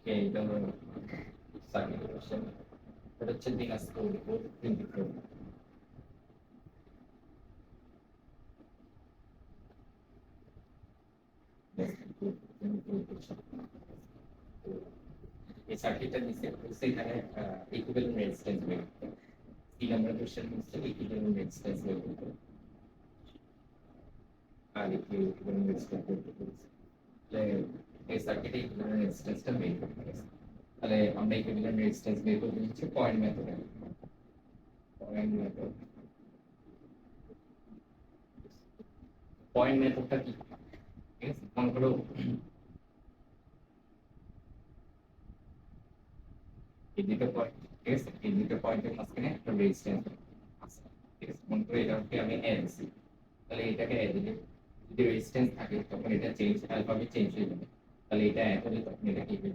ওকে, এটা হলো circuit question. এটা হচ্ছে দিনাজপুর বোর্ড 24। এই সার্কিটটা নিচে হচ্ছে এখানে ইকুইভ্যালেন্ট রেজিস্ট্যান্স বের করতে। 3 নম্বর কোশ্চেন হচ্ছে ইকুইভ্যালেন্ট রেজিস্ট্যান্স বের করতে। আর ইকুইভ্যালেন্ট রেজিস্ট্যান্স বের করতে বলছে। তাহলে এই সার্কিটে ইকুইভ্যালেন্ট রেজিস্ট্যান্সটা বের করতে হবে। তাহলে আমরা ইকুইভ্যালেন্ট রেজিস্ট্যান্স বের করতে হচ্ছে পয়েন্ট মেথডে। পয়েন্ট মেথড, পয়েন্ট মেথডটা কি? ঠিক আছে, মনে করো এই দুটো পয়েন্ট, ঠিক আছে, এই দুটো পয়েন্টের মাঝখানে একটা রেজিস্ট্যান্স আছে। ঠিক আছে, মনে করো এটাকে আমি এ দিচ্ছি, তাহলে এটাকে এ দিলে যদি রেজিস্ট্যান্স থাকে তখন এটা চেঞ্জ, অ্যালফাবেট চেঞ্জ হয়ে যাবে। তাহলে এটা এ হলে তখন এটা কি হবে,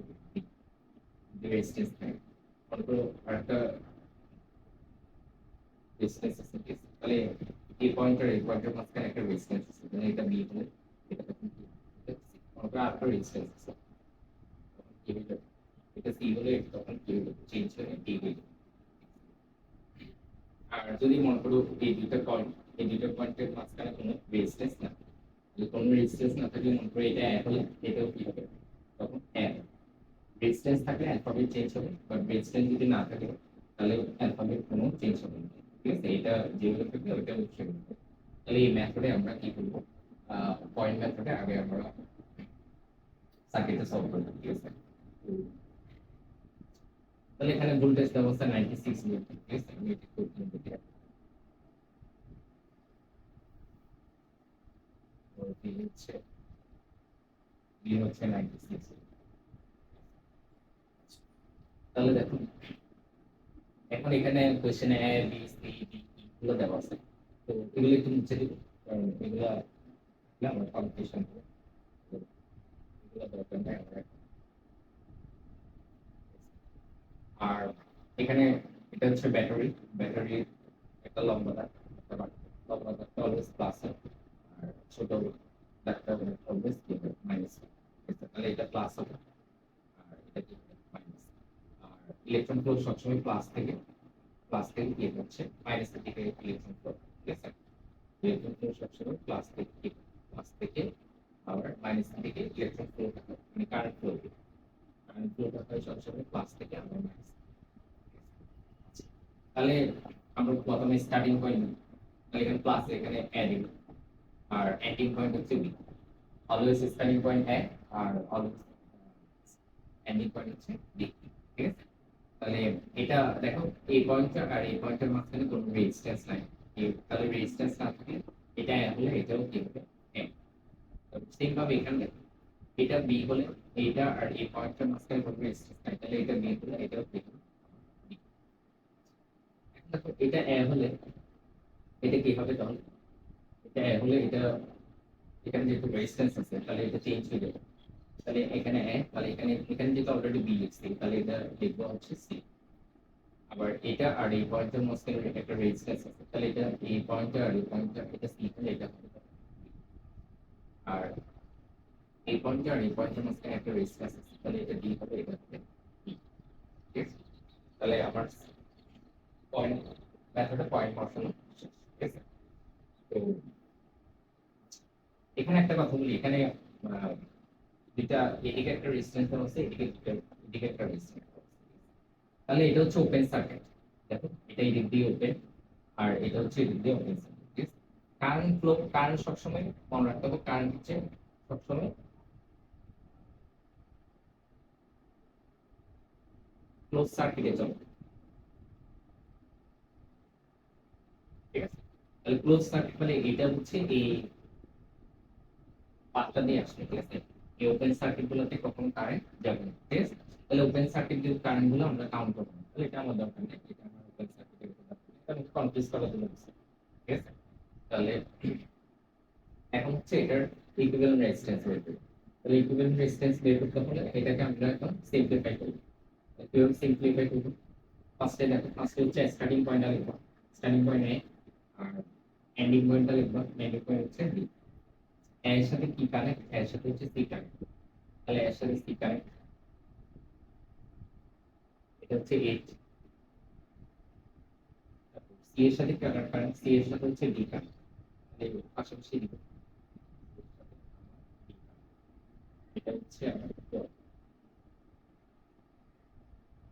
যদি রেজিস্ট্যান্স থাকে। মনে করো আরেকটা রেজিস্ট্যান্স আছে, ঠিক আছে, তাহলে এই পয়েন্টের মাঝখানে একটা রেজিস্ট্যান্স আছে, তাহলে এটা বি হলে এটা তখন কি হবে? এটা C। মনে করো আরেকটা রেজিস্ট্যান্স আছে, তখন কি হয়ে যাবে, এটা সি হলে তখন কি হবে, চেঞ্জ হয়ে ডি হয়ে যাবে। আর যদি মনে করো এই দুইটা পয়েন্টের মাঝখানে কোনো রেজিস্ট্যান্স না, যদি কোনো রেজিস্ট্যান্স না থাকলে মনে করো এটা এক হলে এটাও কি হবে, তখন এক। রেজিস্ট্যান্স থাকলে অ্যালফাবেট চেঞ্জ হবে, বাট রেজিস্ট্যান্স যদি না থাকে তাহলে অ্যালফাবেট কোনো চেঞ্জ হবে না। ঠিক আছে, এটা যেগুলো থাকবে ওইটা হচ্ছে। তাহলে এই মেথডে আমরা কি করব, পয়েন্ট মেথডে আগে আমরা সার্কিটটা সলভ করব। ঠিক আছে, তাহলে এখানে ভোল্টেজ ব্যবস্থা 96 ভোল্ট। ঠিক আছে, আমি এটা করতে দিই। তো বি হচ্ছে 96। তাহলে দেখুন, এখন এখানে কোশ্চেনে এ বি সি ডি এগুলো দেওয়া আছে, তো এগুলো একটু মুছে দিব, কারণ এগুলো আমার কম্পিটিশন হবে। তো এগুলো দরকার নেই আমার এখন। আর এখানে এটা হচ্ছে ব্যাটারি, ব্যাটারির একটা লম্বা দাগ, একটা লম্বা দাগটা অলওয়েজ প্লাস হয়, আর ছোট দাগটা অলওয়েজ কি হবে, মাইনাস। তাহলে এটা প্লাস হবে, আর এটা কি হবে, মাইনাস। আর ইলেকট্রন ফ্লো সবসময় প্লাস থেকে কি হচ্ছে, মাইনাস থেকে ইলেকট্রন ফ্লো। ঠিক আছে, ইলেকট্রন ফ্লো সবসময় প্লাস থেকে আবার মাইনাস থেকে ইলেকট্রন ফ্লো, মানে কারেন্ট ফ্লো, কারেন্ট ফ্লোটা হয় সবসময় প্লাস থেকে আবার মাইনাস। তাহলে আমরা প্রথমে স্টার্টিং পয়েন্ট, তাহলে এখানে প্লাস, এখানে অ্যাডিং, আর এন্ডিং পয়েন্ট হচ্ছে B. Always starting point A, are always ending point হচ্ছে বি। ঠিক আছে, তাহলে এটা দেখো, এই পয়েন্টটা আর এই পয়েন্টের মাঝখানে কোনো রেজিস্ট্যান্স নাই। তাহলে রেজিস্ট্যান্স না থাকলে এটা এ হলে এটাও কি হবে, এ। সেম ভাবে এখানে দেখো, এটা বি হলে এইটা আর এই পয়েন্টের মাঝখানে কোনো রেজিস্ট্যান্স নাই, তাহলে এটা বি হলে এটাও কি হবে, বি। এখন দেখো এটা এ হলে এটা কি হবে, তাহলে এটা এ হলে এটা, এখানে যেহেতু রেজিস্ট্যান্স আছে তাহলে এটা চেঞ্জ হয়ে যাবে। তাহলে এখানে এ, তাহলে এখানে এখানে যেহেতু অলরেডি বি লিখছি, তাহলে এটা লিখবো হচ্ছে সি। আবার এটা আর এই পয়েন্টের মাঝখানে একটা রেজিস্ট্যান্স আছে, তাহলে এটা এই পয়েন্টটা আর এই পয়েন্টটা এটা সি হলে এটা হবে। আর এই পয়েন্টটা আর এই পয়েন্টের মাঝখানে একটা রেজিস্ট্যান্স আছে, তাহলে এটা ডি হবে, এটা হবে ই। ঠিক আছে, তাহলে আমার পয়েন্ট মেথডে পয়েন্ট বসানো শেষ। ঠিক আছে, তো এখানে একটা কথা বলি, এখানে যেটা এদিকে একটা রেজিস্ট্যান্স আছে, এদিকে একটা রেজিস্ট্যান্স আছে। তাহলে এটা হচ্ছে ওপেন সার্কিট। দেখো এটা এই দিক দিয়ে ওপেন, আর এটা হচ্ছে এই দিক দিয়ে ওপেন সার্কিট। ঠিক আছে, কারেন্ট ফ্লো, কারেন্ট সবসময় মনে রাখতে হবে, কারেন্ট হচ্ছে সবসময় ক্লোজ সার্কিটে চলে। ঠিক আছে, তাহলে ক্লোজ সার্কিট মানে এটা হচ্ছে এই পাতটা দিয়ে আসছে। ঠিক আছে, এই ওপেন সার্কিট গুলোতে কখনো কারেন্ট যাবে না। ঠিক আছে, তাহলে ওপেন সার্কিট যে কারেন্ট গুলো আমরা কাউন্ট করবো না। তাহলে এটা আমার দরকার নেই, এটা আমার ওপেন সার্কিটের দরকার নেই, এটা আমি কনফিউজ করা দিলাম। ঠিক আছে, তাহলে এখন হচ্ছে এটার ইকুইভ্যালেন্ট রেজিস্ট্যান্স বের করব। তাহলে ইকুইভ্যালেন্ট রেজিস্ট্যান্স বের করতে হলে এটাকে আমরা এখন সিম্পলিফাই করব। কিভাবে সিম্পলিফাই করব, ফার্স্টে দেখো, ফার্স্টে হচ্ছে স্টার্টিং পয়েন্টটা লিখব, স্টার্টিং পয়েন্ট এ, আর এন্ডিং পয়েন্টটা লিখব, এন্ডিং পয়েন্ট হচ্ছে বি। এর সাথে কি কানেক্ট, এর সাথে হচ্ছে সি কানেক্ট, তাহলে এর সাথে সি কানেক্ট, এটা হচ্ছে 8, সি এর সাথে কারেন্ট সি এর সাথে হচ্ছে ডি কারেন্ট, তাহলে পাশাপাশি দিব, এটা হচ্ছে আমার 12,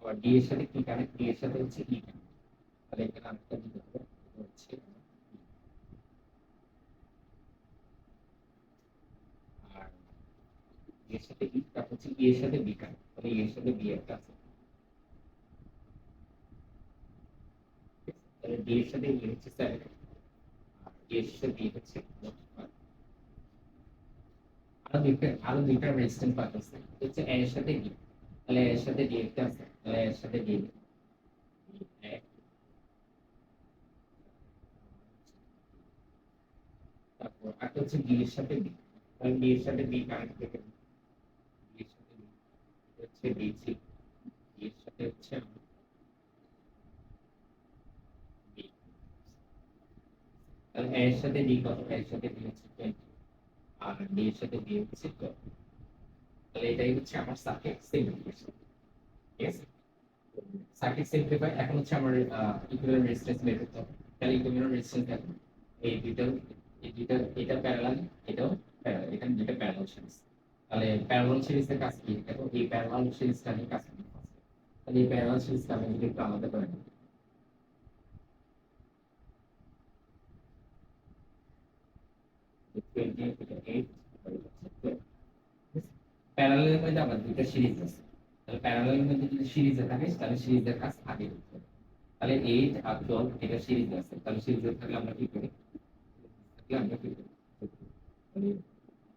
আবার ডি এর সাথে কি কারেন্ট, ডি এর সাথে হচ্ছে ই কারেন্ট, তাহলে এখানে আরেকটা দিতে হবে, এটা হচ্ছে আমার E। আর এর সাথে ই, তারপর হচ্ছে ই এর সাথে বি কারেন্ট, তাহলে ই এর সাথে বি একটা আছে, তাহলে ডি এর সাথে ই হচ্ছে 7, আর ই এর সাথে বি হচ্ছে 5। আরো দুইটা রেজিস্ট্যান্স পার্ট আছে, হচ্ছে এ এর সাথে ডি, তাহলে এর সাথে ডি একটা আছে, তাহলে এর সাথে ডি এক, তারপর একটা হচ্ছে বি এর সাথে বি, তাহলে বি এর সাথে বি কানেক্ট থেকে বি এর সাথে বি, এটা হচ্ছে ডিসি, বি এর সাথে হচ্ছে বি, তাহলে এ এর সাথে ডি কত, এর সাথে ডি হচ্ছে 20, আর ডি এর সাথে বি হচ্ছে 12, তাহলে এটাই হচ্ছে আমার সার্কিট সিম্পলিফিকেশন। ঠিক আছে, সার্কিট সিম্পলিফাই। এখন হচ্ছে আমার ইকুইভ্যালেন্ট রেজিস্ট্যান্স বের করতে হবে, তাহলে ইকুইভ্যালেন্ট রেজিস্ট্যান্স দেখো, এই দুইটা, এটা প্যারালাল, এটাও প্যারালাল, এখানে দুইটা প্যারালাল সিরিজ, তাহলে প্যারালাল সিরিজের কাজ কি দেখো, এই প্যারালাল সিরিজটা আমি কাজ করি first এ। তাহলে এই প্যারালাল সিরিজটা আমি যদি একটু আলাদা করে নিই, 28 প্যারালালের মধ্যে আবার দুইটা সিরিজ আছে, তাহলে প্যারালালের মধ্যে যদি সিরিজে থাকে তাহলে সিরিজের কাজ আগে করতে হবে, তাহলে 8 আর 12 এটা সিরিজ আছে, তাহলে সিরিজে থাকলে আমরা কি করি, থাকলে আমরা কি করি, তাহলে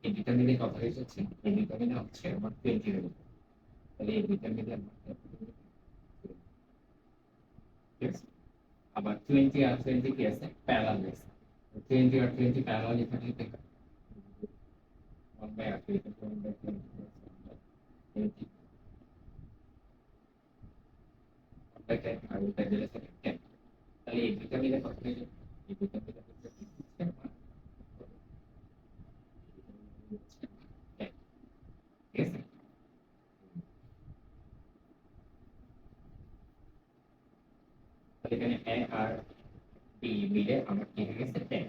এই দুইটা মিলে কত হয়ে যাচ্ছে, এই দুইটা মিলে হচ্ছে আমার 20 হয়ে যাবে, তাহলে এই দুইটা মিলে আমার 20 হয়ে যাবে। ঠিক আছে, আবার 20 আর 20 কি আছে, প্যারালাল আছে, 20 আর 20 প্যারালাল এখানে দেখো 1 বাই r, 1 বাই 20 20 বাই 10, আর ওটা দিলে 10, তাহলে এই দুইটা মিলে কত হয়ে যাবে, এই দুইটা মিলে হচ্ছে আমার 10। ঠিক আছে, তাহলে এখানে a আর b মিলে আমার কি হয়ে গেছে 10।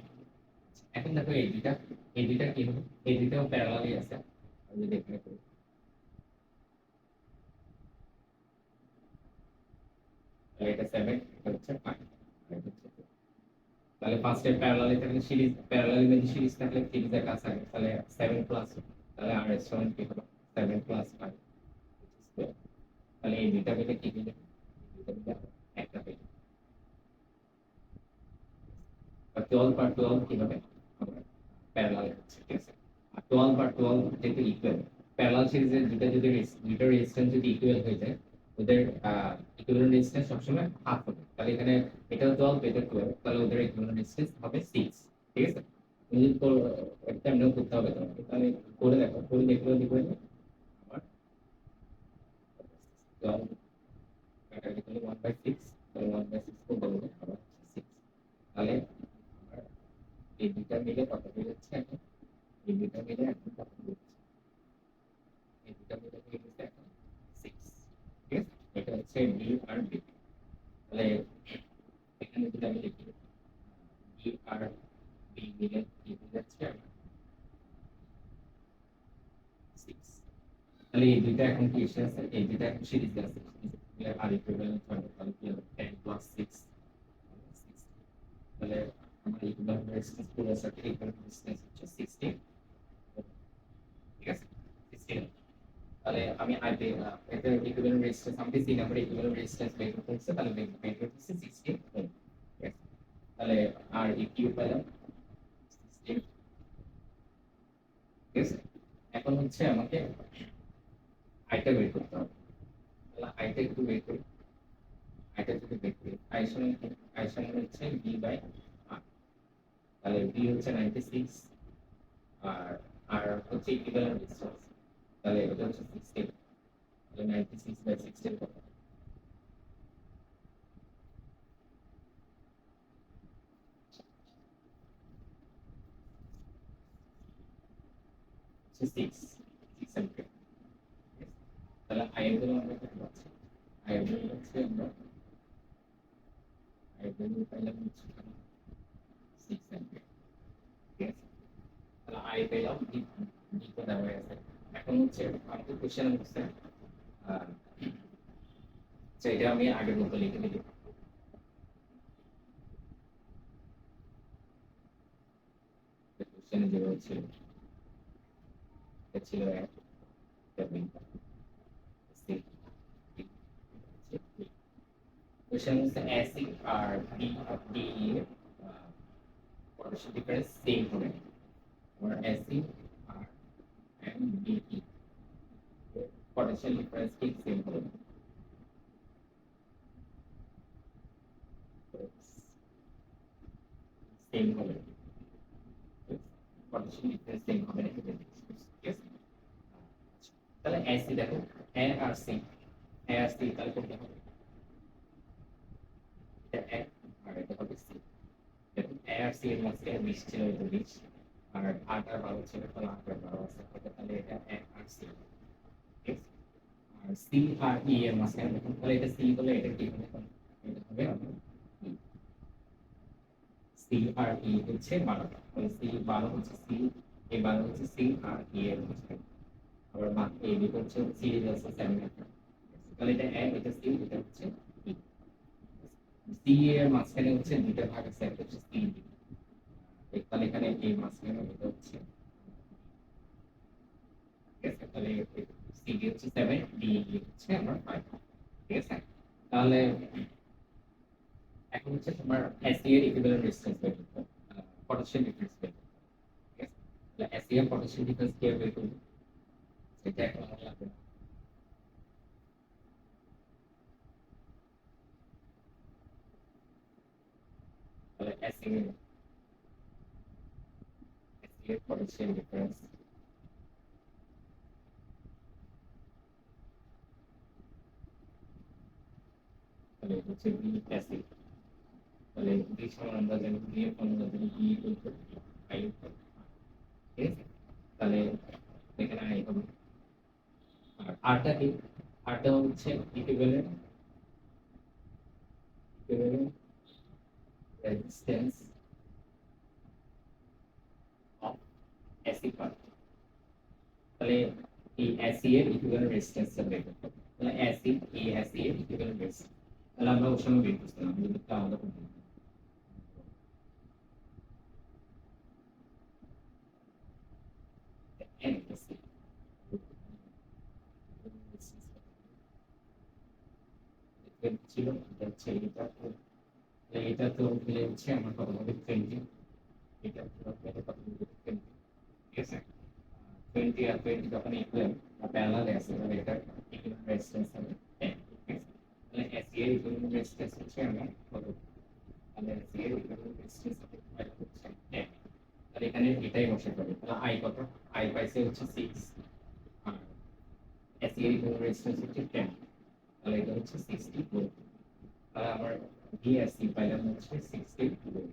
এখন দেখো এই দুইটা কি হবে, এই দুইটাও প্যারালালই আছে, আমি যদি এখানে করি, তাহলে এটা 7, এটা হচ্ছে 5, এটা হচ্ছে 2। তাহলে ফার্স্ট এর প্যারালালে থাকলে সিরিজ, প্যারালাল মধ্যে সিরিজ থাকলে সিরিজের কাছে থাকে, তাহলে 7 প্লাস, তাহলে আর এর সমান কি হবে, 7 প্লাস 5, তাহলে এই দুইটা মিলে কি মিলে, এই দুইটা মিলে একটা পেয়ে যাবে। আর 12 আর 12 কি হবে, আমার প্যারালাল হচ্ছে, ঠিক আছে, আর 12 আর 12 যেহেতু ইকুয়াল, প্যারালাল সিরিজের দুইটা রেজিস্ট্যান্স যদি ইকুয়াল হয়ে যায়, ওদের ইকুইভ্যালেন্ট রেজিস্ট্যান্স সবসময় হাফ হবে, তাহলে এখানে এটাও 12 এটা 12, তাহলে ওদের ইকুইভ্যালেন্ট রেজিস্ট্যান্স হবে 6। ঠিক আছে, তুমি যদি একটা এমনিও করতে হবে তোমাকে, তাহলে করে দেখো, করে দেখলে লিখবে যে আমার 12 কাটা লিখলে 1/6, তাহলে 1/6 খুব বড় হবে, আবার 6, তাহলে আমার এই দুইটা মিলে কত হয়ে যাচ্ছে এখন, এই দুইটা মিলে এখন কত হয়ে যাচ্ছে, এই দুইটা মিলে হয়ে গেছে এখন 6। ঠিক আছে, এটা হচ্ছে বি আর বি, তাহলে এখানে যদি আমি লিখি বি আর বি মিলে কি হয়ে যাচ্ছে আমার 6, তাহলে এই দুইটা এখন কি এসে আছে, এই দুইটা এখন সিরিজ আছে, আর ইকুইভ্যালেন্ট হবে, তাহলে কি হবে 10 প্লাস 6, তাহলে আমার ইকুইভ্যালেন্ট রেজিস্ট্যান্স পুরো সার্কিট ইকুইভ্যালেন্ট রেজিস্ট্যান্স হচ্ছে 60। ঠিক আছে, 60, তাহলে আমি আগে এটা ইকুইভ্যালেন্ট রেজিস্ট্যান্স আমি দিছি নাম্বার ইকুইভ্যালেন্ট রেজিস্ট্যান্স বের করতে হচ্ছে, তাহলে বের করতেছি 60 ওহম। ঠিক আছে, তাহলে আর ইকিউ পেলাম 60। ঠিক আছে, এখন হচ্ছে আমাকে আইটা বের করতে হবে, তাহলে আইটা একটু বের করি, আইটা যদি বের করি, আই সমান হচ্ছে বি বাই আর, তাহলে বি হচ্ছে 96, আর আর হচ্ছে ইকুইভ্যালেন্ট রেজিস্ট্যান্স, তাহলে এটা হচ্ছে 60, তাহলে 96 বাই 60 কত, 6 6 অ্যাম্পিয়ার। তাহলে আই এর জন্য আমরা কত পাচ্ছি, আই ভ্যালু হচ্ছে আমরা আই ভ্যালু পাইলাম হচ্ছে 6 অ্যাম্পিয়ার। ঠিক আছে, তাহলে আই পেলাম ডি তো দেওয়া আছে। এখন হচ্ছে আমাদের কোশ্চেন হচ্ছে এটা আমি আগের মতো লিখে দিই। কোশ্চেনে যেটা ছিল এটা ছিল এক, question is AC or D potential difference same হবে or AC R and DE potential difference কি same হবে same হবে potential difference same হবে নাকি ঠিক আছে। তাহলে AC দেখো A R C A R C তাহলে কোনটা হবে এটা A আর এটা হবে C। দেখুন A আর C এর মাঝখানে 20 ছিল এটা 20 আর 8 আর 12 ছিল তাহলে 8 আর 12 আছে তাহলে এটা A আর C। ঠিক আছে, আর সি আর ই এর মাঝখানে দেখুন তাহলে এটা সি বলে এটা কি হবে এটা হবে আমার সি আর ই হচ্ছে 12 তাহলে সি 12 হচ্ছে সি এই 12 হচ্ছে সি আর ই এর মাঝখানে আবার বাকি এই দুটো হচ্ছে সিরিজ আছে 7 তাহলে এটা এ এটা সি এটা হচ্ছে ই। সি এর মাঝখানে হচ্ছে দুটো ভাগ আছে একটা হচ্ছে সি তাহলে এখানে এই মাঝখানে এটা হচ্ছে ঠিক আছে তাহলে সি ডি হচ্ছে 7 ডি হচ্ছে আমার 5। ঠিক আছে, তাহলে এখন হচ্ছে তোমার এসি এর ইকুইভ্যালেন্ট রেজিস্ট্যান্স বের করতে হবে, পটেনশিয়াল ডিফারেন্স বের করতে হবে। ঠিক আছে, তাহলে এসি এর পটেনশিয়াল ডিফারেন্স কি বের করব সেটা এখন আমার লাগবে না। তাহলে এসি এর পটেনশিয়াল ডিফারেন্স তাহলে হচ্ছে বি এসি তাহলে বি সমান আমরা জানি বি এর ফর্মুলা জানি বি ইকুয়াল টু আই। ঠিক আছে, তাহলে এখানে আই হবে আর আরটা কি আরটা হচ্ছে equivalent resistance of AC part. তাহলে এই এসি এর ইকুইভ্যালেন্ট রেজিস্ট্যান্সটা বের করতে হবে। তাহলে এসি এই এসি এর ইকুইভ্যালেন্ট রেজিস্ট্যান্স তাহলে আমরা ওর সঙ্গে বের করছিলাম যদি একটু আলাদা করতে এসি ছিল এটা হচ্ছে এটা তো এটা তো মিলে হচ্ছে আমার কত হবে 20 এটা এটা কত হবে 20। ঠিক আছে, 20 আর 20 যখন ইকুয়াল প্যারালাল আছে তাহলে এটা ইকুইভ্যালেন্ট রেজিস্ট্যান্স হবে 10। ঠিক আছে, তাহলে এসি এর ইকুইভ্যালেন্ট রেজিস্ট্যান্স হচ্ছে আমার কত তাহলে এসি এর ইকুইভ্যালেন্ট রেজিস্ট্যান্স হচ্ছে 10। তাহলে এখানে এটাই বসাতে হবে তাহলে আই কত আই পাইছে হচ্ছে 6 আর এসি এর ইকুইভ্যালেন্ট রেজিস্ট্যান্স হচ্ছে 10 তাহলে এটা হচ্ছে 64 তাহলে আমার ভিএসসি পাইলাম হচ্ছে 64।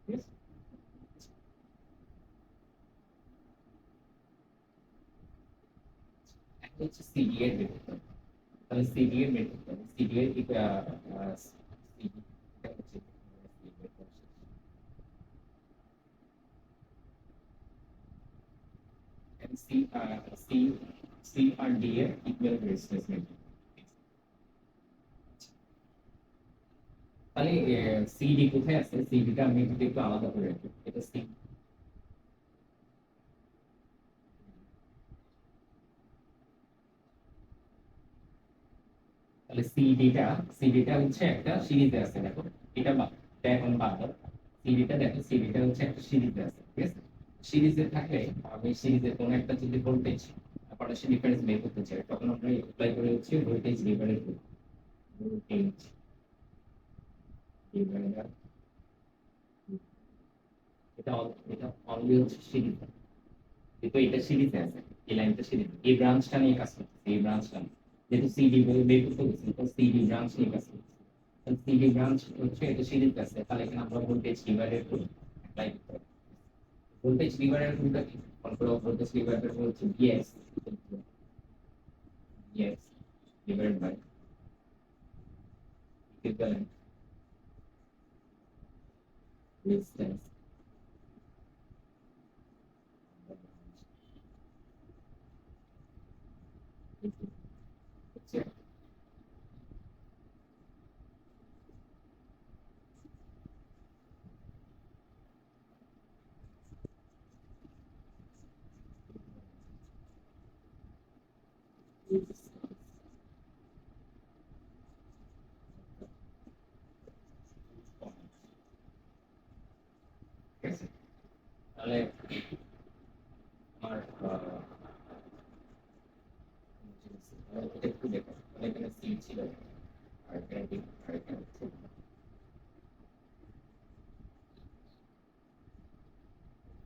ঠিক আছে, এখন হচ্ছে সিডি এর বের করতে হবে। তাহলে সিডি এর বের করতে হবে সিডি এর সিডি এটা হচ্ছে সি সি সি আর ডি এর ইকুয়াল রেজিস্ট্যান্স বের করতে হবে। তাহলে সিডি কোথায় আছে সিডিটা আমি যদি একটু আলাদা করে রাখি এটা সি তাহলে সিডিটা হচ্ছে একটা সিরিজে আছে দেখো এটা এটা এখন বাদ দাও সিডিটা দেখো সিডিটা হচ্ছে একটা সিরিজে আছে। ঠিক আছে, সিরিজে থাকলে আমি সিরিজের কোনো একটা যদি ভোল্টেজ পটেনশিয়াল ডিফারেন্স বের করতে চাই তখন আমরা অ্যাপ্লাই করে হচ্ছে ভোল্টেজ ডিভাইডেড ভোল্টেজ ডিভাইডার এটা এটা অনলি হচ্ছে সিরিজ কিন্তু এটা সিরিজে আছে এই লাইনটা সিরিজ এই ব্রাঞ্চটা নিয়ে কাজ করতেছে এই ব্রাঞ্চটা যেহেতু সিডি বের করতে হচ্ছে তো সিডি ব্রাঞ্চ নিয়ে কাজ করতেছে সিডি ব্রাঞ্চ হচ্ছে এটা সিরিজ আছে তাহলে এখানে আমরা ভোল্টেজ ডিভাইডেড করে অ্যাপ্লাই করতে হবে। ভোল্টেজ ডিভাইডার কোনটা কি কন্ট্রোল অফ ভোল্টেজ ডিভাইডার হচ্ছে VS VS divided by equivalent resistance হচ্ছে ঠিক আছে তাহলে আমার এটা একটু দেখো তাহলে এখানে সি ছিল আর এখানে ডি আর এখানে হচ্ছে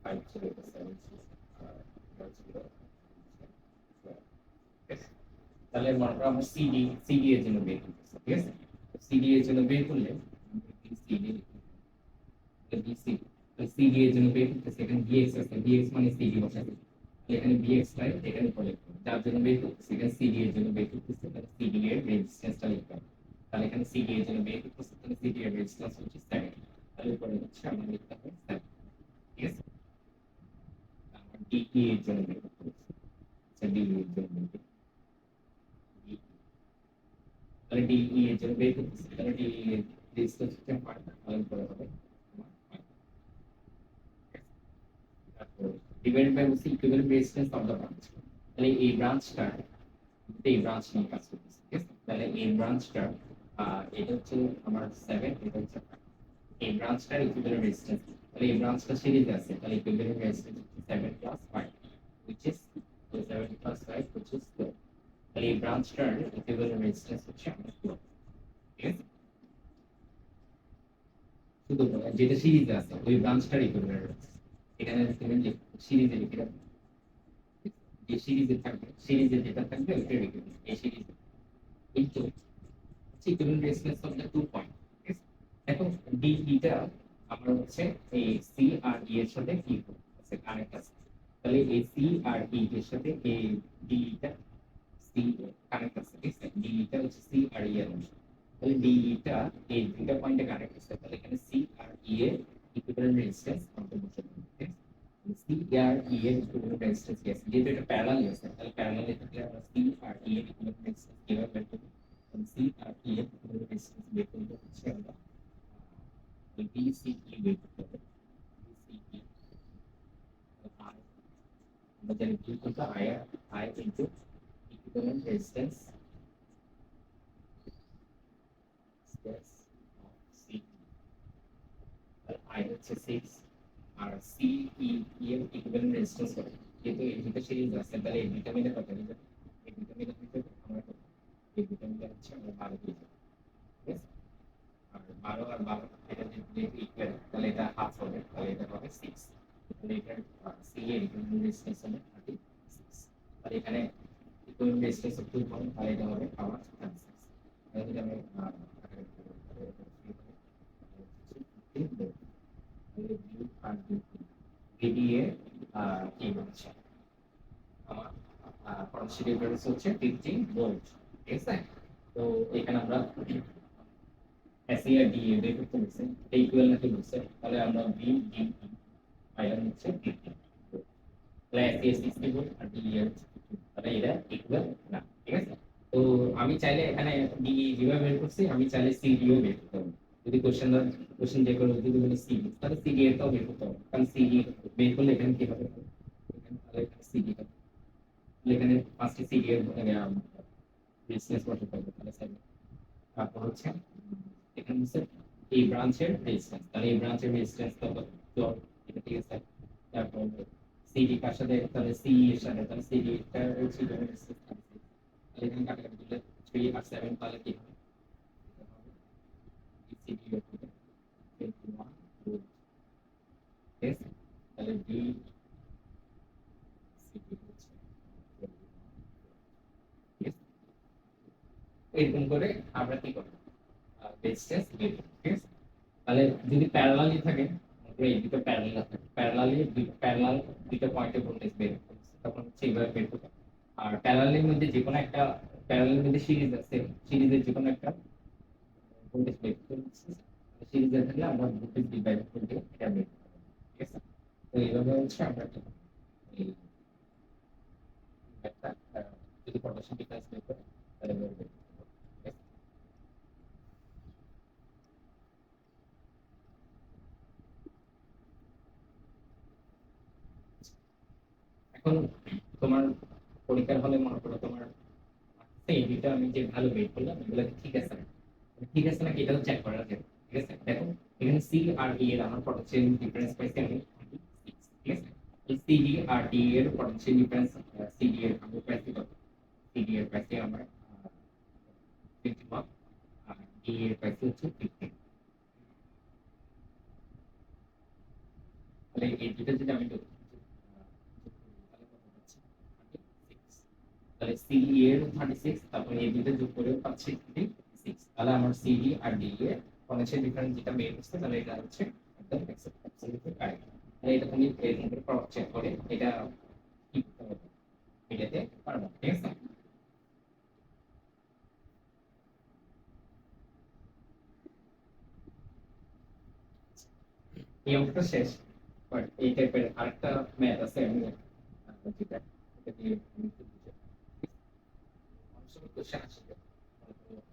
5 ছিল এটা 7 ছিল আর এটা ছিল তাহলে মনে করো আমরা সিডি এর জন্য বের করতেছি ঠিক আছে সিডি এর জন্য বের করলে সিডি বিসি সিডি এর জন্য বের করতেছি এখানে বিএক্স আছে বিএক্স মানে সিডি বসাতে এখানে বিএক্স পাই এখানে করে যার জন্য বের করতেছি এখানে সিডি এর জন্য বের করতেছি তাহলে সিডি এর রেজিস্ট্যান্সটা লিখতে হবে তাহলে এখানে সিডি এর জন্য বের করতেছি তাহলে সিডি এর রেজিস্ট্যান্স হচ্ছে 7 তাহলে উপরে হচ্ছে আমরা লিখতে হবে 7 ঠিক আছে আমরা ডিই এর জন্য বের করতেছি আচ্ছা ডিই এর জন্য তাহলে ডিই এর জন্য বের করতেছি তাহলে ডিই এর রেজিস্ট্যান্স হচ্ছে 5 তাহলে উপরে হবে divided by what's the equivalent resistance of the branch তাহলে এই ব্রাঞ্চটা এই ব্রাঞ্চ নিয়ে কাজ করতেছে ঠিক আছে তাহলে এই ব্রাঞ্চটা এটা হচ্ছে আমার 7 এটা হচ্ছে 5 এই ব্রাঞ্চটার ইকুইভ্যালেন্ট রেজিস্ট্যান্স তাহলে এই ব্রাঞ্চটা সিরিজে আছে তাহলে ইকুইভ্যালেন্ট রেজিস্ট্যান্স হচ্ছে 7 plus 5 which is 7 plus 5 which is 12 তাহলে এই ব্রাঞ্চটার ইকুইভ্যালেন্ট রেজিস্ট্যান্স হচ্ছে 12 ঠিক আছে শুধু যেটা সিরিজে আছে ওই ব্রাঞ্চটার ইকুইভ্যালেন্ট এখানে তুমি সিরিজে লিখে রাখো যে সিরিজে থাকবে সিরিজে যেটা থাকবে ওইটা লিখে দিন এই সিরিজে এই তো equivalent resistance of the 2 point এখন ডি টা আমরা হচ্ছে এই সি আর ই এর সাথে কি আছে কানেক্ট আছে তাহলে এই সি আর ই এর সাথে এই ডি টা সি কানেক্ট আছে ঠিক আছে ডি টা হচ্ছে সি আর ই এর অংশ তাহলে ডি টা এই দুটো পয়েন্টে কানেক্ট আছে তাহলে এখানে সি আর ই এর ইকুইভ্যালেন্ট রেজিস্ট্যান্স কত বসে সি আর ই এর ইকুইভ্যালেন্ট রেজিস্ট্যান্স কি আছে যেহেতু এটা প্যারালাল আছে তাহলে প্যারালালে থাকলে আমরা সি আর ই এর ইকুইভ্যালেন্ট রেজিস্ট্যান্স কিভাবে বের করব সি আর ই এর ইকুইভ্যালেন্ট রেজিস্ট্যান্স বের করব হচ্ছে আমরা BCE বের করতে হবে BCE I আমরা জানি B করতে I into equivalent resistance stress of CE I হচ্ছে 6 আর CE এর equivalent resistance হবে যেহেতু এই দুটো সিরিজ আছে তাহলে এই দুটো মিলে কত হবে এই দুটো মিলে কত আমরা এই দুটো মিলে হচ্ছে আমরা 12 দিয়ে ঠিক আছে আর 12 আর 12 এটা যদি ইকুয়াল তাহলে এটা হাফ হবে তাহলে এটা হবে 6 তাহলে এটা সি এর ইকুইভ্যালেন্ট রেজিস্ট্যান্স হবে 36 আর এখানে ইকুইভ্যালেন্ট রেজিস্ট্যান্স অফ 2 পয়েন্ট তাহলে এটা হবে পাওয়ার 36 তাহলে যদি আমি ভিডিএ কি বলছে আমার পটেনশিয়াল ডিফারেন্স হচ্ছে 15 ভোল্ট ঠিক আছে তো এখানে আমরা এসি আর ডি বের করতে বলছে এই ইকুইভ্যালেন্ট বলছে তাহলে আমরা বি ডি পাইলাম হচ্ছে 15 তাহলে এসি 60 ভোল্ট আর ডি এর তাহলে এটা ইকুয়াল না ঠিক আছে তো আমি চাইলে এখানে ডি যেভাবে বের করছি আমি চাইলে সিডিও বের করতে পারবো যদি কোশ্চেন যে কোনো যদি বলে সিডি তাহলে সিডি এরটাও বের করতে হবে কারণ সিডি বের করলে এখানে কি হবে এখানে তাহলে সিডি হবে এখানে ফার্স্টে সিডি এর রেজিস্ট্যান্স কত পাবো তাহলে সাইড তারপর হচ্ছে এখানে হচ্ছে এই ব্রাঞ্চের রেজিস্ট্যান্স তাহলে এই ব্রাঞ্চের রেজিস্ট্যান্স কত 12 এটা ঠিক আছে তারপর সিডি কার সাথে তাহলে সি এর সাথে তাহলে সিডি এর হচ্ছে রেজিস্ট্যান্স তাহলে এখানে কাটাকাটি দিলে 3 আর 7 তাহলে কি হবে সিডি এর হবে 21 ভোল্ট yes তাহলে ডি সিডি হচ্ছে 21 yes এরকম করে আমরা কি করব রেজিস্ট্যান্স বের করব ঠিক আছে তাহলে যদি প্যারালালি থাকে এই দুটো প্যারালাল থাকে প্যারালাল দুটো পয়েন্টে ভোল্টেজ বের করতে তখন হচ্ছে এইভাবে বের করতে আর প্যারালালের মধ্যে যে কোনো একটা প্যারালালের মধ্যে সিরিজ আছে সিরিজের যে কোনো একটা ভোল্টেজ বের করছি সিরিজে থাকলে আমরা ভোল্টেজ ডিভাইড করে এটা বের করব ঠিক আছে তো এইভাবে হচ্ছে আমরা এই একটা যদি পটেনশিয়াল ডিফারেন্স বের করি তাহলে বের করব ঠিক আছে এখন তোমার পরীক্ষার হলে মনে করো তোমার এই দুইটা আমি যে ভালো বের করলাম এগুলো ঠিক আছে নাকি এটাও চেক করা যাবে ঠিক আছে দেখো এখানে সি আর ই এর আমার পটেনশিয়াল ডিফারেন্স পাইছি আমি 26 ঠিক আছে এই সি ডি আর ডি এর পটেনশিয়াল ডিফারেন্স সি ডি এর আমি পাইছি কত সি ডি এর পাইছি আমার 21 আর ডি এর পাইছি হচ্ছে 15 তাহলে এই দুটো যদি আমি তাহলে কত পাচ্ছি 36 তাহলে সি এর 36 তারপরে এই দুটো যোগ করেও পাচ্ছি 36 তাহলে আমার সি ডি আর ডি এর পটেনশিয়াল ডিফারেন্স যেটা বের হচ্ছে তাহলে এটা হচ্ছে একদম অ্যাবসলিউটলি কারেক্ট তাহলে এটা তুমি এরকম করে ক্রস চেক করে এটা কি করতে হবে এটাতে পারবো ঠিক আছে এই অঙ্কটা শেষ বাট এই টাইপের আরেকটা ম্যাথ আছে আমি যেটা এটা দিয়ে আমি একটু বুঝে অনেক সময় কোশ্চেন আসে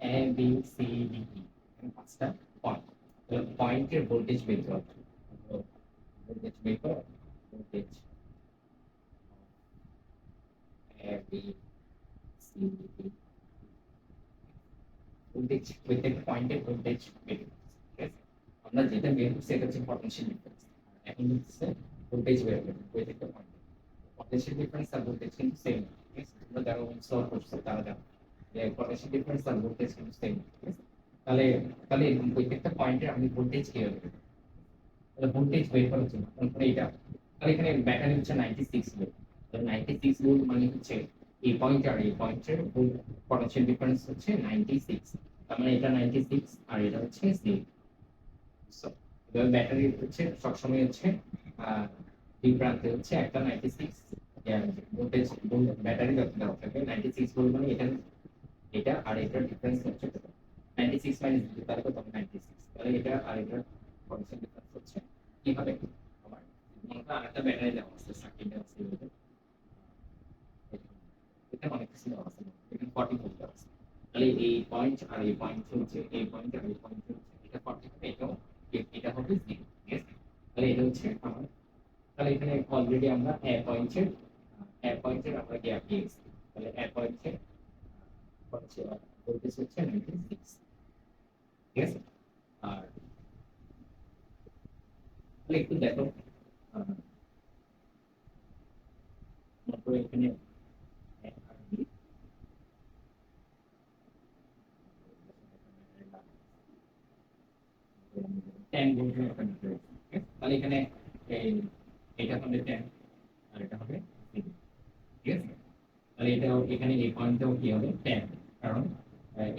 A B C D E এখানে পাঁচটা পয়েন্ট তাহলে পয়েন্টের ভোল্টেজ বের করতে হবে ভোল্টেজ বের করো voltage A B C D voltage প্রত্যেকটা পয়েন্টের ভোল্টেজ বের করতে ঠিক আছে আমরা যেটা বের করছি এটা হচ্ছে পটেনশিয়াল ডিফারেন্স এখন হচ্ছে ভোল্টেজ বের করতে প্রত্যেকটা পয়েন্টে পটেনশিয়াল ডিফারেন্স আর ভোল্টেজ কিন্তু সেম ঠিক আছে তোমরা যারা সলভ করছো তারা জানো যে পটেনশিয়াল ডিফারেন্স আর ভোল্টেজ কিন্তু সেম ঠিক আছে তাহলে তাহলে এরকম প্রত্যেকটা পয়েন্টে আমি ভোল্টেজ কিভাবে বের করব? তাহলে ভোল্টেজ বের করার জন্য তারপরে এটা তাহলে এখানে ব্যাটারি হচ্ছে 96 ভোল্ট তাহলে 96 ভোল্ট মানে হচ্ছে এই পয়েন্ট আর এই পয়েন্টের পটেনশিয়াল ডিফারেন্স হচ্ছে 96 তার মানে এটা 96 আর এটা হচ্ছে 0 সো এবার ব্যাটারি হচ্ছে সবসময় হচ্ছে দুই প্রান্তে হচ্ছে একটা 96 ভোল্টেজ ব্যাটারি দেওয়া থাকে 96 ভোল্ট মানে এটা এটা আর এটার ডিফারেন্স হচ্ছে 96 মাইনাস 2 তাহলে কত 96 তাহলে এটা আর এটার পটেনশিয়াল ডিফারেন্স হচ্ছে কি হবে আমার মনে করো আরেকটা ব্যাটারি দেওয়া আছে সার্কিট দেওয়া আছে এটা অনেক কিছু দেওয়া আছে এখানে 40 ভোল্ট দেওয়া আছে তাহলে এই পয়েন্ট আর এই পয়েন্ট হচ্ছে এই পয়েন্ট আর এই পয়েন্ট হচ্ছে এটা 40 হবে এটাও এটা হবে 0 ঠিক আছে তাহলে এটা হচ্ছে আমার তাহলে এখানে অলরেডি আমরা এ পয়েন্টের আমরা গ্যাপ দিয়েছি তাহলে এ পয়েন্টের হচ্ছে ভোল্টেজ হচ্ছে 96 ঠিক আছে আর তাহলে একটু দেখো তারপরে এখানে আর 10 ভোল্টের একটা মিটার তাহলে এখানে এই এটা হবে 10 আর এটা হবে 0 ঠিক আছে তাহলে এটা এখানে এই পয়েন্টটাও কি হবে 10 কারণ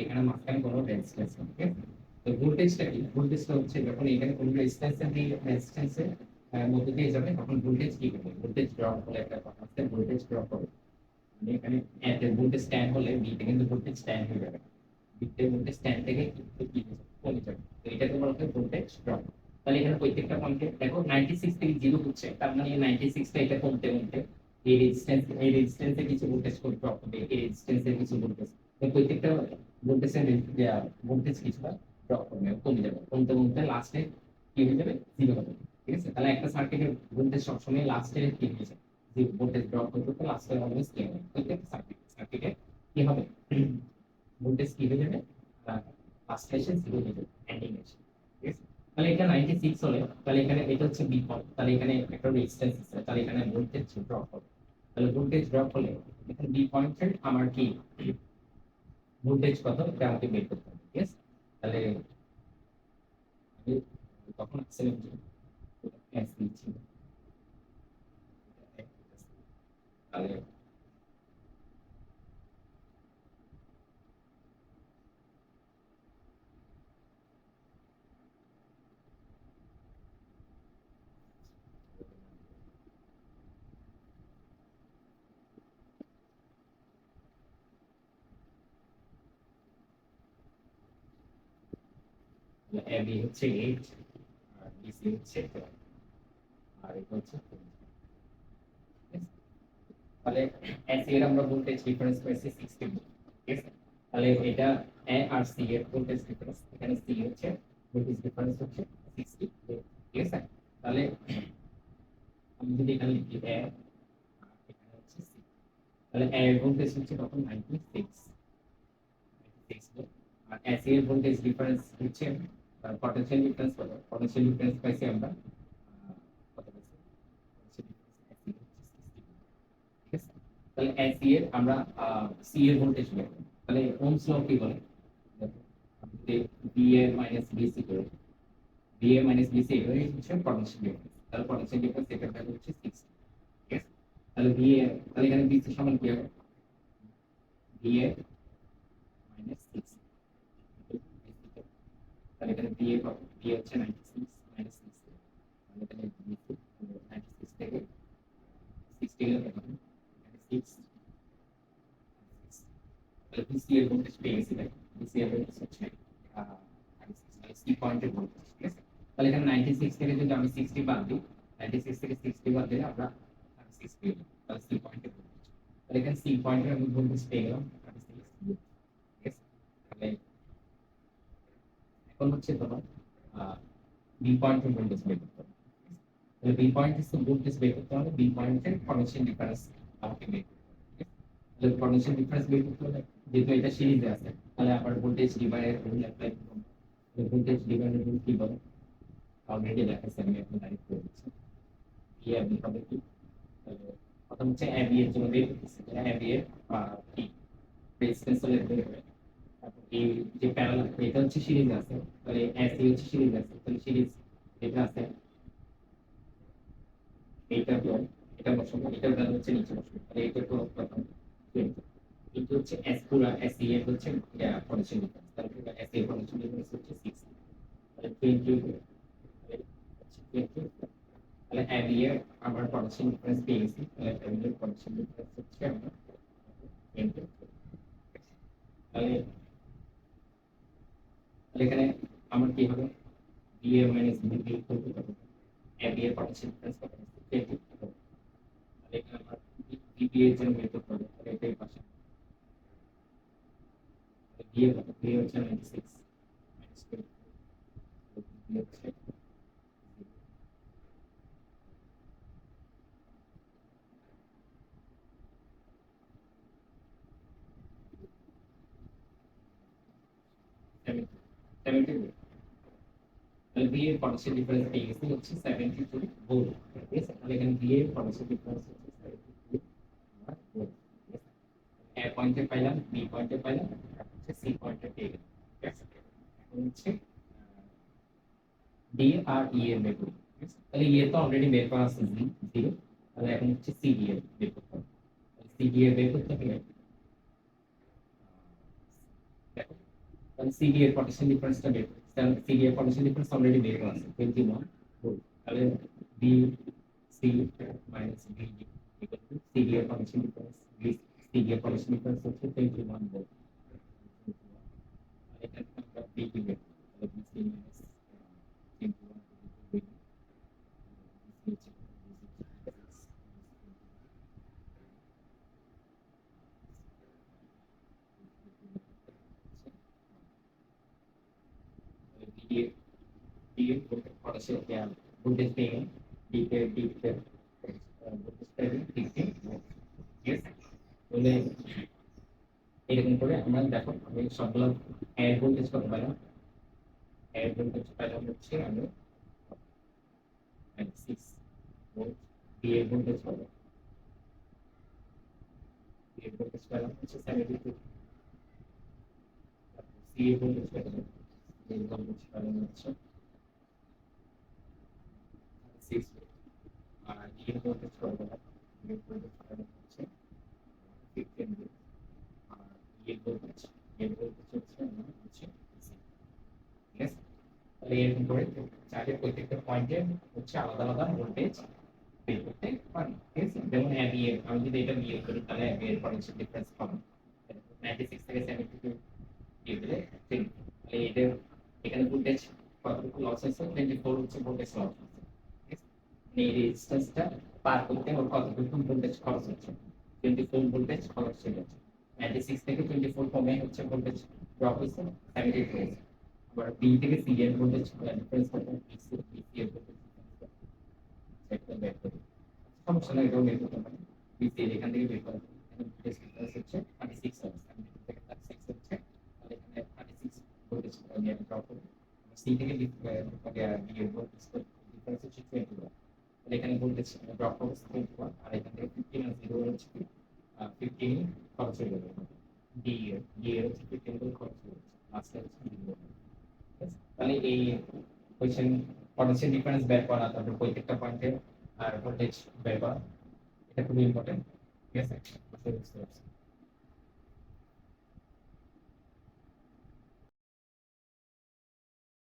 এখানে মাঝখানে কোনো রেজিস্ট্যান্স নেই ঠিক আছে তো ভোল্টেজটা কি ভোল্টেজটা হচ্ছে যখন এখানে কোনো রেজিস্ট্যান্সের মধ্যে দিয়ে যাবে তখন ভোল্টেজ কি হবে ভোল্টেজ ড্রপ হলে একটা কথা আছে ভোল্টেজ ড্রপ হবে মানে এখানে এতে ভোল্টেজ স্ট্যান্ড হলে বিতে কিন্তু ভোল্টেজ স্ট্যান্ড হয়ে যাবে বিতে ভোল্টেজ স্ট্যান্ড থেকে একটু কি কমে যাবে তো এটাকে বলা হয় ভোল্টেজ ড্রপ তাহলে এখানে প্রত্যেকটা পয়েন্টে দেখো 96 থেকে 0 হচ্ছে তার মানে এই 96 টা এটা কমতে কমতে এই রেজিস্ট্যান্সে কিছু ভোল্টেজ ড্রপ হবে এই রেজিস্ট্যান্সে কিছু ভোল্টেজ প্রত্যেকটা ভোল্টেজের ভোল্টেজ কিছুটা ড্রপ হবে কমে যাবে কমতে কমতে লাস্টে কি হয়ে যাবে 0 হবে ঠিক আছে তাহলে একটা সার্কিটের ভোল্টেজ সবসময় লাস্টে কি হয়ে যায় যে ভোল্টেজ ড্রপ করতে করতে লাস্টে অলওয়েজ কি হবে প্রত্যেকটা সার্কিটে কি হবে ভোল্টেজ কি হয়ে যাবে লাস্টে এসে 0 হয়ে যাবে এন্ডিং এসে ঠিক আছে তাহলে এটা 96 হলে তাহলে এখানে এটা হচ্ছে বি পয়েন্ট তাহলে এখানে একটা রেজিস্ট্যান্স আছে তাহলে এখানে ভোল্টেজ ড্রপ হবে তাহলে ভোল্টেজ ড্রপ হলে এখানে বি পয়েন্টের আমার কি ভোল্টেজ কত এটা আমাকে বের করতে হবে ঠিক আছে তাহলে আমি তখন আসলে এস দিচ্ছি তাহলে এবি হচ্ছে 8 আর বিসি হচ্ছে 12 আর এটা হচ্ছে 4, ঠিক আছে? তাহলে এসি এর আমরা ভোল্টেজ ডিফারেন্স পেয়েছি 60 ভোল্ট, ঠিক আছে? তাহলে এটা এ আর সি এর ভোল্টেজ ডিফারেন্স, এখানে সি হচ্ছে ভোল্টেজ ডিফারেন্স হচ্ছে 60 ভোল্ট, ঠিক আছে? তাহলে আমি যদি এখানে লিখি এ আর এখানে হচ্ছে সি, তাহলে এ এর ভোল্টেজ হচ্ছে তখন 96 ভোল্ট আর এসি এর ভোল্টেজ ডিফারেন্স হচ্ছে পটেনশিয়াল ডিফারেন্স কত, পটেনশিয়াল ডিফারেন্স পাইছি আমরা কত পাইছি, পটেনশিয়াল ডিফারেন্স এসি হচ্ছে 60 ভোল্ট, ঠিক আছে? তাহলে এসি এর আমরা সি এর ভোল্টেজ বের করব। তাহলে ওহমস ল কি বলে, দেখো আমি যদি ভিএ মাইনাস বিসি করে, ভিএ মাইনাস বিসি এটাই হচ্ছে পটেনশিয়াল ডিফারেন্স, তাহলে পটেনশিয়াল ডিফারেন্স এটার ভ্যালু হচ্ছে 60, ঠিক আছে? তাহলে ভিএ, তাহলে এখানে বিসি সমান কি হবে, ভিএ মাইনাস 60, তাহলে এখানে ভিএ কত, ভিএ হচ্ছে 96 মাইনাস 60, তাহলে এখানে বিসি 96 থেকে 60 গেলে কত হবে, 96 তাহলে বিসি এর ভোল্টেজ পেয়ে গেছি, তাই বিসি এর ভোল্টেজ হচ্ছে 96 পয়েন্টের ভোল্টেজ, ঠিক আছে? তাহলে এখানে 96 থেকে যদি আমি 60 বাদ দিই, 96 থেকে 60 বাদ দিলে আমরা 36 পেয়ে গেলাম, তাহলে সি পয়েন্টের ভোল্টেজ, তাহলে এখানে সি পয়েন্টের আমি ভোল্টেজ পেয়ে গেলাম 36 ভোল্ট, ঠিক আছে? তাহলে এখন হচ্ছে তোমার বি পয়েন্টের ভোল্টেজ বের করতে হবে, তাহলে বি পয়েন্টের ভোল্টেজ বের করতে হবে, বি পয়েন্টের পটেনশিয়াল ডিফারেন্স আমাকে বের করতে হবে, ঠিক আছে? তাহলে পটেনশিয়াল ডিফারেন্স বের করতে হলে যেহেতু এটা সিরিজে আছে, তাহলে আবার ভোল্টেজ ডিভাইডার রুল অ্যাপ্লাই করব, ভোল্টেজ ডিভাইডার রুল কি বলে অলরেডি দেখাচ্ছি, আমি এখন ডাইরেক্ট করে দিচ্ছি। ই এবি হবে কি, তাহলে প্রথম হচ্ছে এবি এর জন্য বের করতেছি, এবি এর কি রেজিস্ট্যান্সের বের হবে, তারপর এই যে প্যারালাল এটা হচ্ছে সিরিজ আছে, তাহলে এসি হচ্ছে সিরিজ আছে, তাহলে সিরিজ এটা আছে এইটা তো, এটা বসাবো, এটার ভ্যালু হচ্ছে নিচে বসাবো, তাহলে এটা তো প্রথম 20, কিন্তু হচ্ছে এস পুরা এসি এর হচ্ছে পটেনশিয়াল ডিফারেন্স, তাহলে পুরো এসি এর পটেনশিয়াল ডিফারেন্স হচ্ছে 60, তাহলে 20 তাহলে হচ্ছে 20, তাহলে এবি এর আমার পটেনশিয়াল ডিফারেন্স পেয়ে গেছি, তাহলে এবি এর পটেনশিয়াল ডিফারেন্স হচ্ছে আমরা 20, তাহলে তাহলে এখানে আমার কি হবে, B A minus B equal to কত, এবি এর পটেনশিয়াল ডিফারেন্স কত, 20, তাহলে এখানে আমার বিবি এর জন্য বের করতে হবে, তাহলে এটাই পাশে বি এর কত, বি হচ্ছে 96 মাইনাস 20, বি হচ্ছে 70, তাহলে বি এর পটেনশিয়াল ডিফারেন্স পেয়ে গেছি হচ্ছে 72 ভোল্ট, ঠিক আছে? তাহলে এখানে বি এর পটেনশিয়াল ডিফারেন্স হচ্ছে 72 ভোল্ট, ঠিক আছে? এ পয়েন্টে পাইলাম, বি পয়েন্টে পাইলাম, তারপর হচ্ছে সি পয়েন্টে পেয়ে গেলাম, ঠিক আছে? এখন হচ্ছে ডি আর ই এর বের করি, ঠিক আছে? তাহলে ই এর তো অলরেডি বের করা আছে 0, তাহলে এখন হচ্ছে সি ডি এর বের করতে হবে, সি ডি এর বের করতে হলে দেখো, তাহলে সি ডি এর পটেনশিয়াল ডিফারেন্সটা বের করি, তাহলে সি ডি এর পটেনশিয়াল ডিফারেন্স অলরেডি বের করা আছে 21 ভোল্ট, তাহলে B C minus B D equal to C D এর potential difference, B C D এর পটেনশিয়াল ডিফারেন্স হচ্ছে 21 ভোল্ট, তাহলে এখানে আমরা বি ডি বের করি, তাহলে B C minus 21 B C হচ্ছে ডি ডি এর পটেনশিয়াল ভোল্টেজ পেয়ে গেলাম, ডি এর ভোল্টেজ পেয়ে গেলাম 15 ভোল্ট, ঠিক আছে? তাহলে এরকম করে আমরা দেখো আমি সবগুলো এর ভোল্টেজ কত পেলাম, এর ভোল্টেজ পেলাম হচ্ছে আমি 6 ভোল্ট, বি এর ভোল্টেজ কত, বি এর ভোল্টেজ পেলাম হচ্ছে 72, সি এর ভোল্টেজ পেলাম, সি এর ভোল্টেজ পেলাম হচ্ছে 6 ভোল্ট, আর ডি এর ভোল্টেজ কত পেলাম, ডি এর ভোল্টেজ পেলাম হচ্ছে 15 ভোল্ট, আর ই এর ভোল্টেজ হচ্ছে আমার হচ্ছে 6, ঠিক আছে? তাহলে এরকম করে চার্টের প্রত্যেকটা পয়েন্টে হচ্ছে আলাদা আলাদা ভোল্টেজ বের করতে পারি, ঠিক আছে? যেমন এবি এর আমি যদি এটা বিয়োগ করি, তাহলে এবি এর পটেনশিয়াল ডিফারেন্স পাবো 96 থেকে 72 দিয়ে দিলে 10, তাহলে এটা এখানে ভোল্টেজ কতটুকু লস হয়েছে 24 হচ্ছে ভোল্টেজ লস হয়েছে। এই রেজিস্ট্যান্সটা পার করতে ওর কতটুকু ভোল্টেজ খরচ হচ্ছে 24 ভোল্টেজ খরচ ছিল 96 থেকে 24 কমে হচ্ছে ভোল্টেজ ড্রপ হয়েছে 78 হয়েছে। আবার বি থেকে সি এর ভোল্টেজ ডিফারেন্স কত বিসি এর ভোল্টেজ একটা বের করি সমস্যা নাই এটাও বের করতে পারি বিসি এখান থেকে বের করা এখানে ভোল্টেজ ডিফারেন্স হচ্ছে 36 হবে 72 থেকে 36 হচ্ছে তাহলে এখানে 36 ভোল্টেজ নিয়ে ড্রপ হবে সি থেকে বি এর ভোল্টেজ ডিফারেন্স হচ্ছে 21 তাহলে এখানে ভোল্টেজ ড্রপ হবে 21 আর এখান থেকে 15 আর 0 হচ্ছে 15 খরচ হয়ে যাবে ডি এর হচ্ছে 15 খরচ হয়ে যাচ্ছে লাস্টে হচ্ছে 0 তাহলে এই কোয়েশ্চেন পটেনশিয়াল ডিফারেন্স বের করা তারপর প্রত্যেকটা পয়েন্টে আর ভোল্টেজ বের করা এটা খুবই ইম্পর্টেন্ট ঠিক আছে বুঝতে পারছি